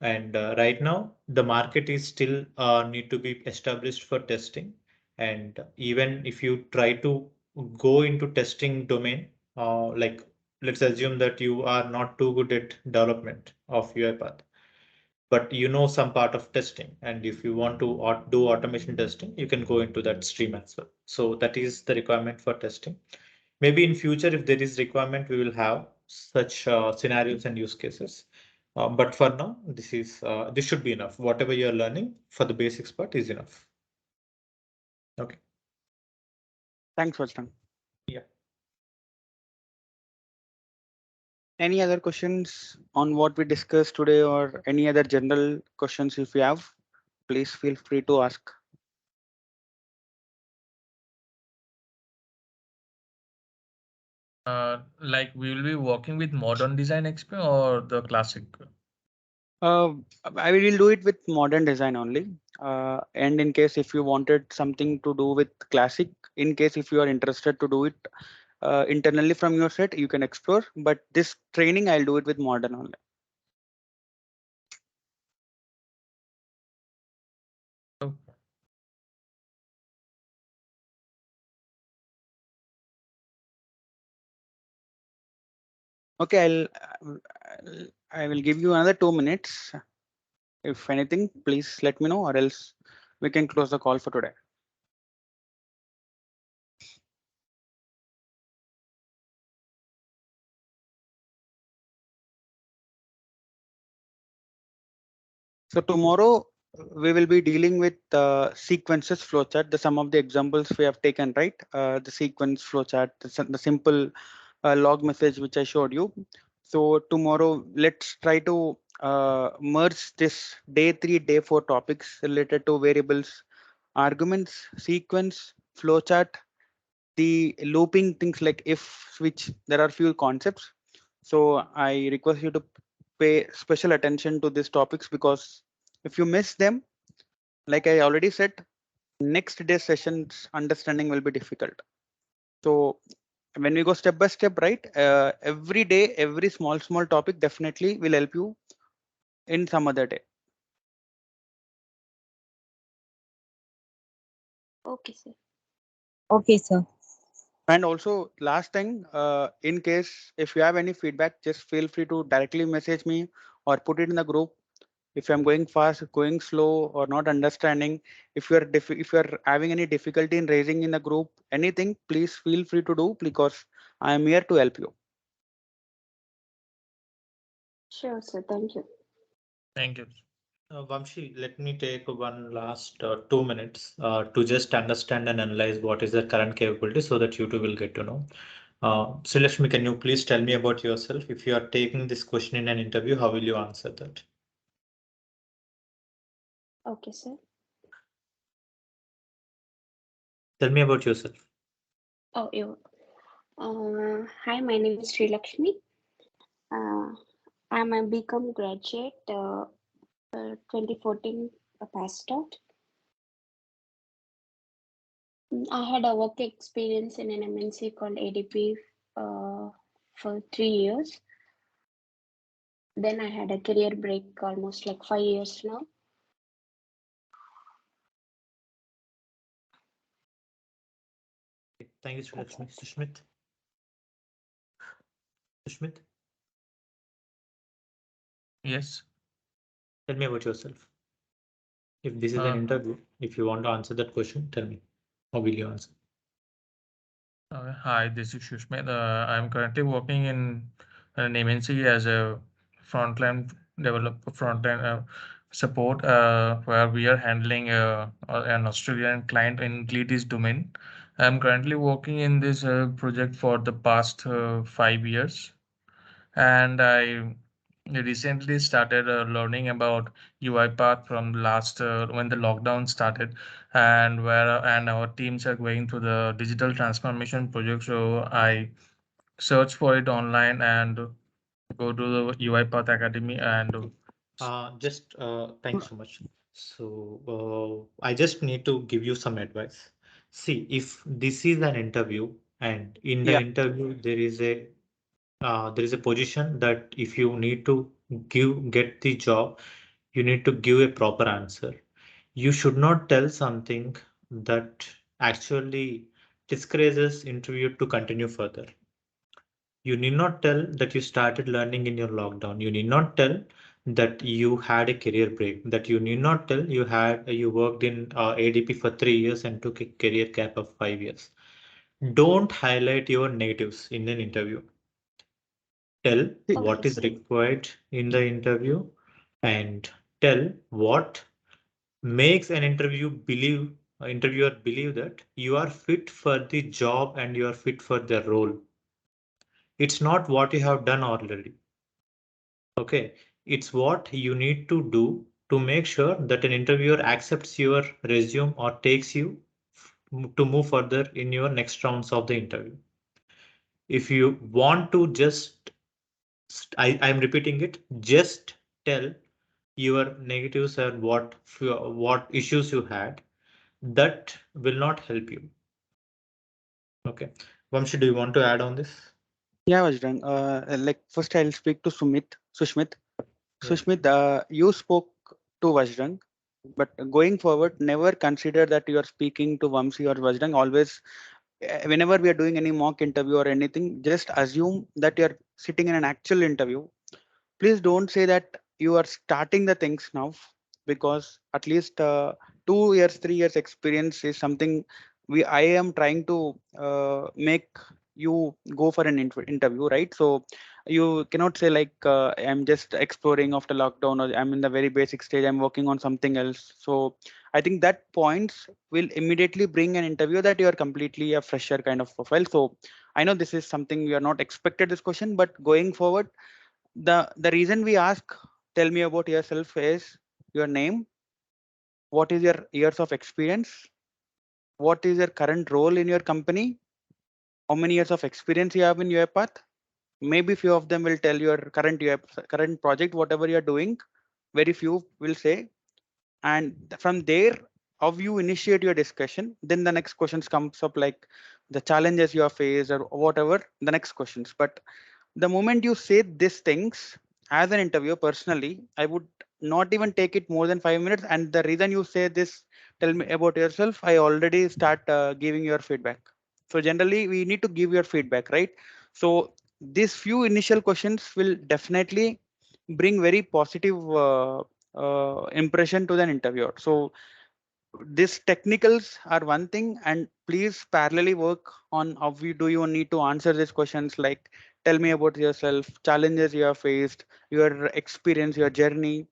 And right now, the market is still need to be established for testing. And even if you try to go into testing domain, like let's assume that you are not too good at development of UiPath, but you know some part of testing. And if you want to do automation testing, you can go into that stream as well. So that is the requirement for testing. Maybe in future, if there is requirement, we will have such scenarios and use cases. But for now, this should be enough. Whatever you're learning for the basics part is enough. Okay. Thanks, Vajrang. Yeah. Any other questions on what we discussed today, or any other general questions if you have, please feel free to ask. Like we will be working with modern design XP or the classic? Uh, I will do it with modern design only. And in case if you wanted something to do with classic, in case if you are interested to do it internally from your set, you can explore. But this training, I'll do it with modern only. Oh, Okay, I will give you another 2 minutes. If anything, please let me know, or else we can close the call for today. So tomorrow we will be dealing with sequences flowchart. The some of the examples we have taken, right? The sequence flowchart, the simple log message which I showed you. So tomorrow let's try to merge this day 3, day 4 topics related to variables, arguments, sequence, flowchart, the looping things like if, switch. There are few concepts. So I request you to pay special attention to these topics, because if you miss them, like I already said, next day sessions understanding will be difficult. So when we go step by step, right? Every day, every small topic definitely will help you in some other day. Okay, sir. Okay, sir. And also last thing, in case if you have any feedback, just feel free to directly message me or put it in the group. If I'm going fast, going slow, or not understanding, if if you're having any difficulty in raising in the group, anything, please feel free to do, because I am here to help you. Sure, sir. Thank you. thank you. Vamshi, let me take one last 2 minutes to just understand and analyze what is the current capability so that you two will get to know. So Lakshmi, can you please tell me about yourself? If you are taking this question in an interview, how will you answer that? Okay, sir. Tell me about yourself. Oh, you. Hi, my name is Sri Lakshmi. I'm a BCom graduate, 2014 passed out. I had a work experience in an MNC called ADP for 3 years. Then I had a career break almost like 5 years now. Thank you, Sri That's Lakshmi. it. Sushmit? Sushmit, Yes. tell me about yourself. If this is an Uh, interview, if you want to answer that question, tell me. How will you answer? Hi, this is Shushmit. I'm currently working in an MNC as a frontline developer, frontline support, where we are handling an Australian client in Glitis domain. I'm currently working in this project for the past 5 years, and I recently started learning about UiPath from last when the lockdown started, and where and our teams are going through the digital transformation project. So I search for it online and go to the UiPath Academy and Thank you so much. So I just need to give you some advice. See, if this is an interview and in the Yeah. interview there is a position that if you need to get the job, you need to give a proper answer. You should not tell something that actually discourages interview to continue further. You need not tell that you started learning in your lockdown. You need not tell that you had a career break. That you need not tell you worked in ADP for 3 years and took a career gap of 5 years. Don't highlight your negatives in an interview. tell See- what Okay, is sir. required in the interview, and tell what makes an interviewer believe that you are fit for the job and you are fit for the role. It's not what you have done already. Okay, it's what you need to do to make sure that an interviewer accepts your resume or takes you to move further in your next rounds of the interview. If you want to just, I'm repeating it, just tell your negatives and what issues you had, that will not help you. Okay, Vamshi, do you want to add on this? Yeah, Vajrang. Like first I'll speak to Sushmit. Yeah. Sushmit, you spoke to Vajrang, but going forward, never consider that you are speaking to Vamsi or Vajrang. Always, whenever we are doing any mock interview or anything, just assume that you are sitting in an actual interview. Please don't say that you are starting the things now, because at least 2 years 3 years experience is something I am trying to make you go for an interview, right? So you cannot say like I'm just exploring after lockdown, or I'm in the very basic stage, I'm working on something else. So I think that points will immediately bring an interview that you are completely a fresher kind of profile. So I know this is something we are not expected this question, but going forward, the reason we ask, tell me about yourself, is your name, what is your years of experience, what is your current role in your company, how many years of experience you have in UiPath. Maybe few of them will tell your current project, whatever you are doing. Very few will say, and from there, how you initiate your discussion. Then the next questions comes up like the challenges you have faced or whatever the next questions. But the moment you say these things as an interviewer, personally, I would not even take it more than 5 minutes. And the reason you say this, tell me about yourself, I already start giving your feedback. So generally we need to give your feedback, right? So these few initial questions will definitely bring very positive impression to the interviewer. So these technicals are one thing, and please parallelly work on how we do you need to answer these questions, like tell me about yourself, challenges you have faced, your experience, your journey.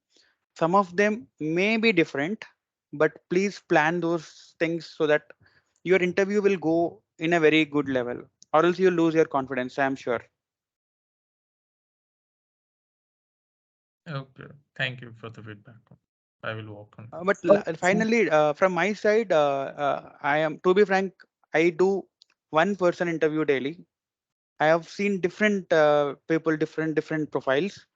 Some of them may be different, but please plan those things so that your interview will go in a very good level, or else you lose your confidence, I'm sure. Okay, thank you for the feedback. I will work on But Okay, sir. finally, from my side, I am, to be frank, I do one person interview daily. I have seen different people, different profiles.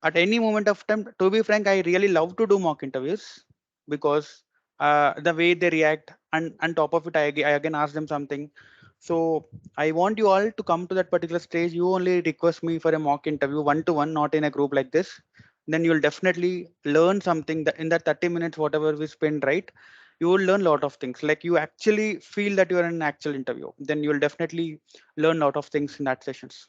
At any moment of time, to be frank, I really love to do mock interviews, because the way they react, and on top of it, I again ask them something. So I want you all to come to that particular stage. You only request me for a mock interview, one to one, not in a group like this. Then you'll definitely learn something that in that 30 minutes, whatever we spend, right? You will learn a lot of things. Like you actually feel that you are in an actual interview. Then you will definitely learn a lot of things in that sessions.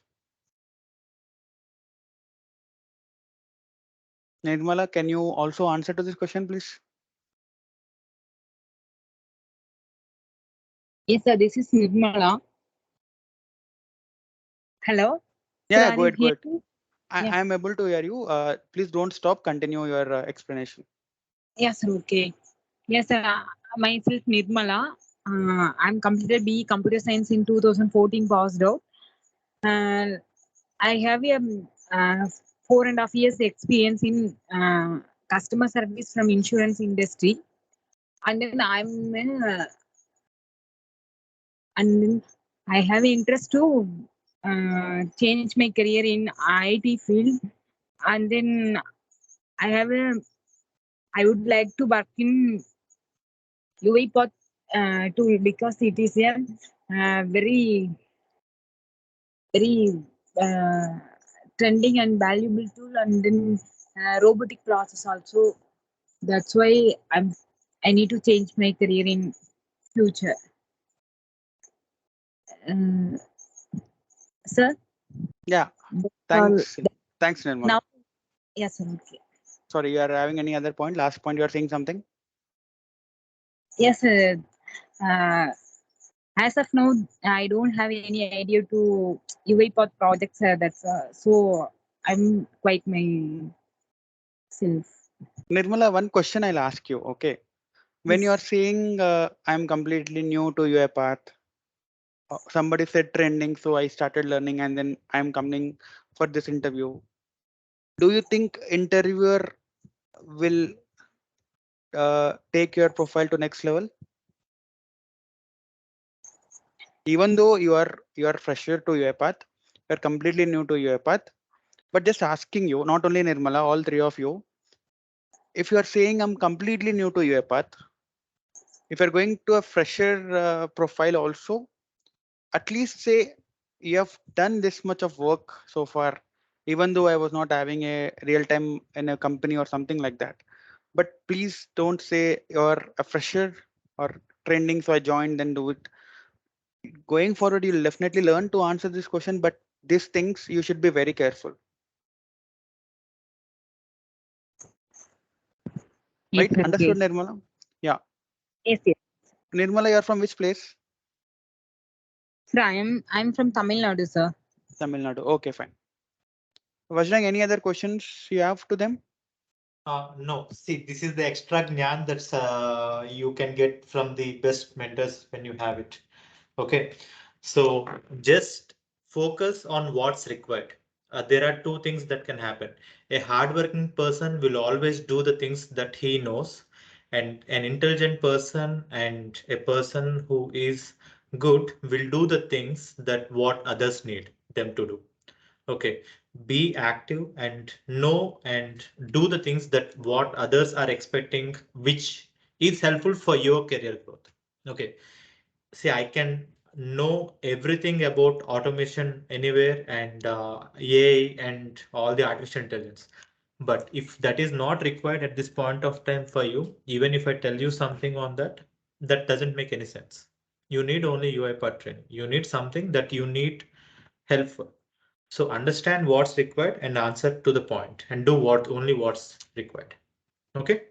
Nirmala, can you also answer to this question, please? Yes, sir. This is Nirmala. Hello, sir. Yeah, Are go you ahead, go here? ahead. Yeah. I am able to hear you. Please don't stop. Continue your explanation. Yes, sir. Okay. Yes, sir. Myself Nirmala. I'm completed BE Computer Science in 2014 passed out, and I have a 4.5 years experience in customer service from insurance industry, and then and I have interest to change my career in IT field, and then I have a I would like to work in UiPath tool, because it is a very very uh, trending and valuable tool, and then robotic process also. That's why I need to change my career in future. Uh, Sir, Yeah, that's all. thanks. Thanks, Nirmala. Now, yes, sir. Okay. Sorry, you are having any other point? Last point, you are saying something? Yes, sir. Uh, as of now, I don't have any idea to UiPath projects. That's so I'm quite myself. Nirmala, one question I'll ask you. Okay, when you Yes. are saying I'm completely new to UiPath, somebody said trending, so I started learning, and then I'm coming for this interview. Do you think interviewer will take your profile to next level? Even though you are fresher to UiPath, you're completely new to UiPath, but just asking you, not only Nirmala, all three of you, if you are saying I'm completely new to UiPath, if you're going to a fresher profile also, at least say you have done this much of work so far, even though I was not having a real time in a company or something like that. But please don't say you're a fresher or trending, so I joined, then do it. Going forward, you'll definitely learn to answer this question, but these things you should be very careful. Yes, Right? okay. Understood, Nirmala? Yeah. Yes, yes. Nirmala, you're from which place? Sir, I'm from Tamil Nadu, sir. Tamil Nadu. Okay, fine. Vajrang, any other questions you have to them? No, see, this is the extra gyan that's you can get from the best mentors when you have it. Okay, so just focus on what's required. There are two things that can happen. A hardworking person will always do the things that he knows, and an intelligent person and a person who is good will do the things that what others need them to do. Okay, be active and know and do the things that what others are expecting, which is helpful for your career growth. Okay, see, I can know everything about automation anywhere and AI and all the artificial intelligence. But if that is not required at this point of time for you, even if I tell you something on that, that doesn't make any sense. You need only UiPath training. You need something that you need help for. So understand what's required and answer to the point and do what only what's required. Okay.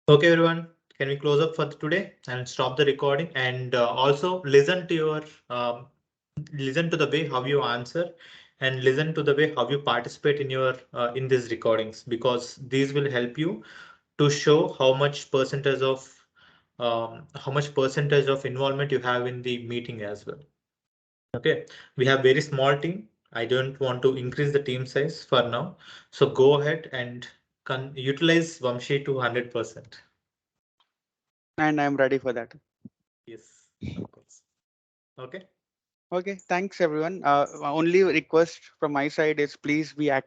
Okay, everyone. Can we close up for today and stop the recording and also listen to your listen to the way how you answer and listen to the way how you participate in your in these recordings, because these will help you to show how much percentage of involvement you have in the meeting as well. Okay, we have very small team. I don't want to increase the team size for now. So go ahead and utilize Vamshi to 100%. And I'm ready for that. Yes, of course. Okay. Okay, thanks everyone. Only request from my side is please be active.